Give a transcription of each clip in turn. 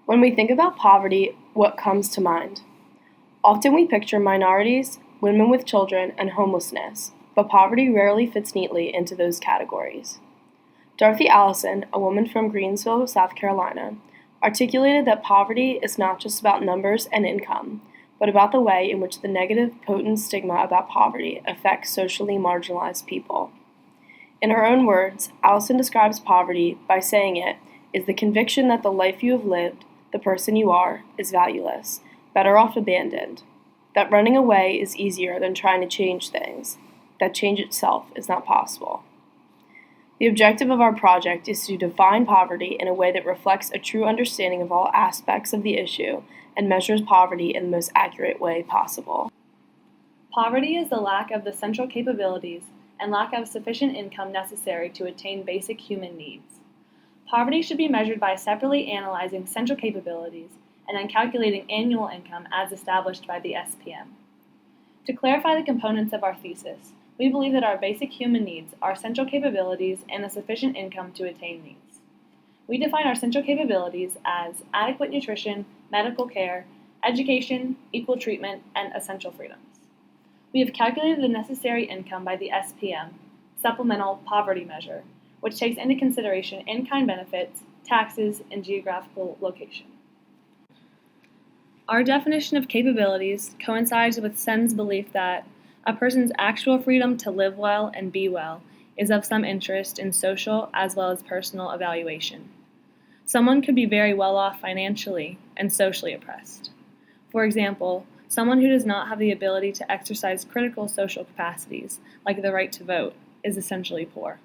When we think about poverty, what comes to mind? Often we picture minorities, women with children, and homelessness, but poverty rarely fits neatly into those categories. Dorothy Allison, a woman from Greensville, South Carolina, articulated that poverty is not just about numbers and income, but about the way in which the negative, potent stigma about poverty affects socially marginalized people. In her own words, Allison describes poverty by saying it is the conviction that the life you have lived, the person you are, is valueless, better off abandoned, that running away is easier than trying to change things, that change itself is not possible. The objective of our project is to define poverty in a way that reflects a true understanding of all aspects of the issue and measures poverty in the most accurate way possible. Poverty is the lack of the central capabilities and lack of sufficient income necessary to attain basic human needs. Poverty should be measured by separately analyzing central capabilities and then calculating annual income as established by the SPM. To clarify the components of our thesis, we believe that our basic human needs are central capabilities and a sufficient income to attain these. We define our central capabilities as adequate nutrition, medical care, education, equal treatment, and essential freedoms. We have calculated the necessary income by the SPM, Supplemental Poverty Measure, which takes into consideration in-kind benefits, taxes, and geographical location. Our definition of capabilities coincides with Sen's belief that a person's actual freedom to live well and be well is of some interest in social as well as personal evaluation. Someone could be very well off financially and socially oppressed. For example, someone who does not have the ability to exercise critical social capacities, like the right to vote, is essentially poor.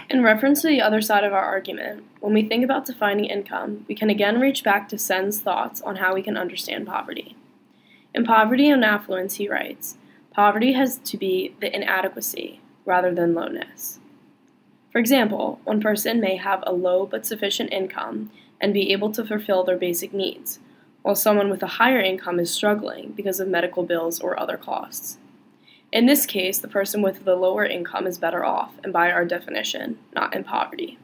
In reference to the other side of our argument, when we think about defining income, we can again reach back to Sen's thoughts on how we can understand poverty. In Poverty and Affluence, he writes, poverty has to be the inadequacy rather than lowness. For example, one person may have a low but sufficient income and be able to fulfill their basic needs, while someone with a higher income is struggling because of medical bills or other costs. In this case, the person with the lower income is better off, and by our definition, not in poverty.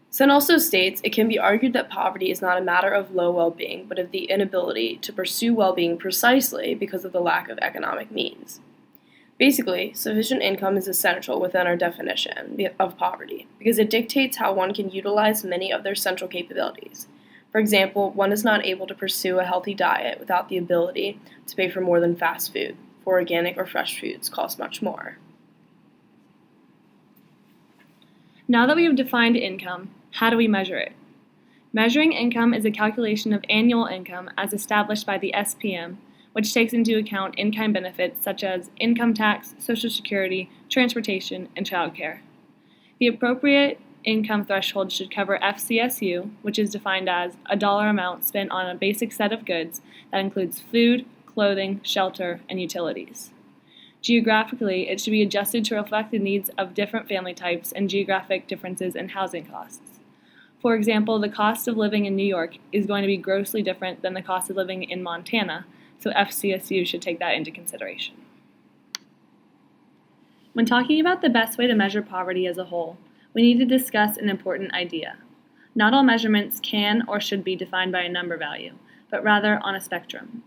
Sen also states it can be argued that poverty is not a matter of low well-being, but of the inability to pursue well-being precisely because of the lack of economic means. Basically, sufficient income is essential within our definition of poverty, because it dictates how one can utilize many of their central capabilities. For example, one is not able to pursue a healthy diet without the ability to pay for more than fast food, for organic or fresh foods cost much more. Now that we have defined income, how do we measure it? Measuring income is a calculation of annual income as established by the SPM, which takes into account in-kind benefits such as income tax, Social Security, transportation, and childcare. The appropriate income threshold should cover FCSU, which is defined as a dollar amount spent on a basic set of goods that includes food, clothing, shelter, and utilities. Geographically, it should be adjusted to reflect the needs of different family types and geographic differences in housing costs. For example, the cost of living in New York is going to be grossly different than the cost of living in Montana, so FCSU should take that into consideration. When talking about the best way to measure poverty as a whole, we need to discuss an important idea. Not all measurements can or should be defined by a number value, but rather on a spectrum.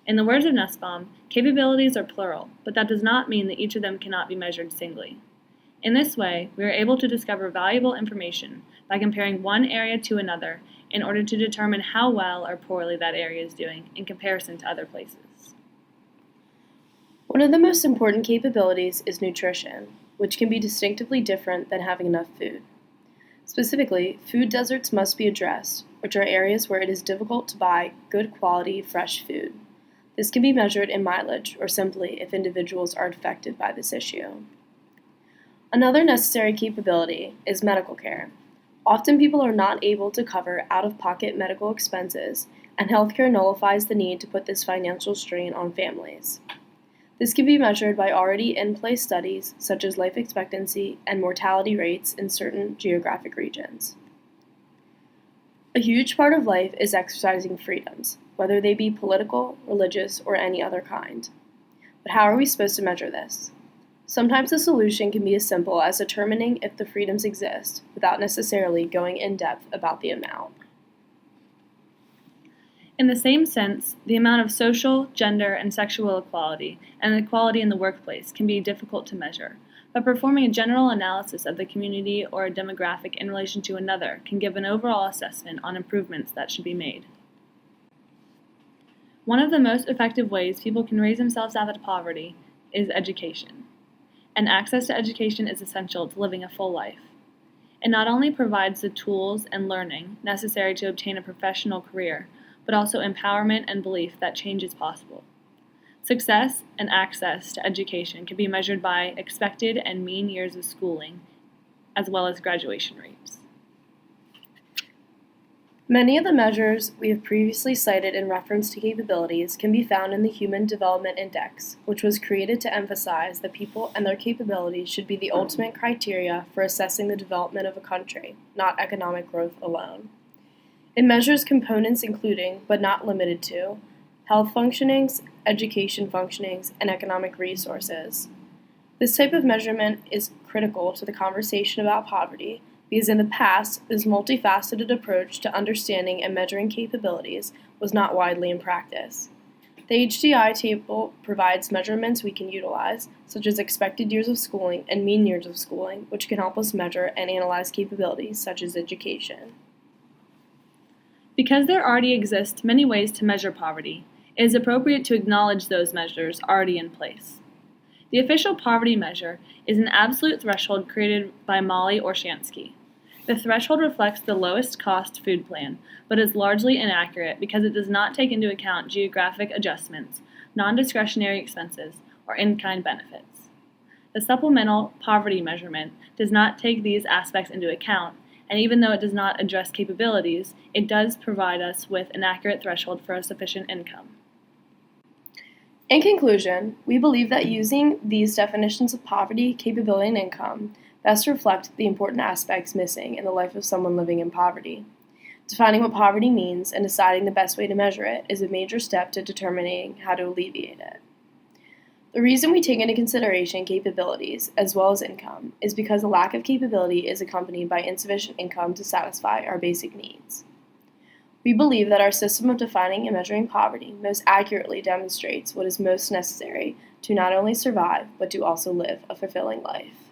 In the words of Nussbaum, capabilities are plural, but that does not mean that each of them cannot be measured singly. In this way, we are able to discover valuable information by comparing one area to another in order to determine how well or poorly that area is doing in comparison to other places. One of the most important capabilities is nutrition, which can be distinctively different than having enough food. Specifically, food deserts must be addressed, which are areas where it is difficult to buy good quality, fresh food. This can be measured in mileage or simply if individuals are affected by this issue. Another necessary capability is medical care. Often people are not able to cover out-of-pocket medical expenses, and healthcare nullifies the need to put this financial strain on families. This can be measured by already in-place studies such as life expectancy and mortality rates in certain geographic regions. A huge part of life is exercising freedoms, whether they be political, religious, or any other kind. But how are we supposed to measure this? Sometimes the solution can be as simple as determining if the freedoms exist without necessarily going in depth about the amount. In the same sense, the amount of social, gender, and sexual equality and equality in the workplace can be difficult to measure, but performing a general analysis of the community or a demographic in relation to another can give an overall assessment on improvements that should be made. One of the most effective ways people can raise themselves out of poverty is education. And access to education is essential to living a full life. It not only provides the tools and learning necessary to obtain a professional career, but also empowerment and belief that change is possible. Success and access to education can be measured by expected and mean years of schooling, as well as graduation rates. Many of the measures we have previously cited in reference to capabilities can be found in the Human Development Index, which was created to emphasize that people and their capabilities should be the ultimate criteria for assessing the development of a country, not economic growth alone. It measures components including, but not limited to, health functionings, education functionings, and economic resources. This type of measurement is critical to the conversation about poverty, because in the past, this multifaceted approach to understanding and measuring capabilities was not widely in practice. The HDI table provides measurements we can utilize, such as expected years of schooling and mean years of schooling, which can help us measure and analyze capabilities such as education. Because there already exist many ways to measure poverty, it is appropriate to acknowledge those measures already in place. The official poverty measure is an absolute threshold created by Molly Orshansky. The threshold reflects the lowest cost food plan, but is largely inaccurate because it does not take into account geographic adjustments, non-discretionary expenses, or in-kind benefits. The supplemental poverty measurement does not take these aspects into account, and even though it does not address capabilities, it does provide us with an accurate threshold for a sufficient income. In conclusion, we believe that using these definitions of poverty, capability, and income best reflect the important aspects missing in the life of someone living in poverty. Defining what poverty means and deciding the best way to measure it is a major step to determining how to alleviate it. The reason we take into consideration capabilities as well as income is because a lack of capability is accompanied by insufficient income to satisfy our basic needs. We believe that our system of defining and measuring poverty most accurately demonstrates what is most necessary to not only survive, but to also live a fulfilling life.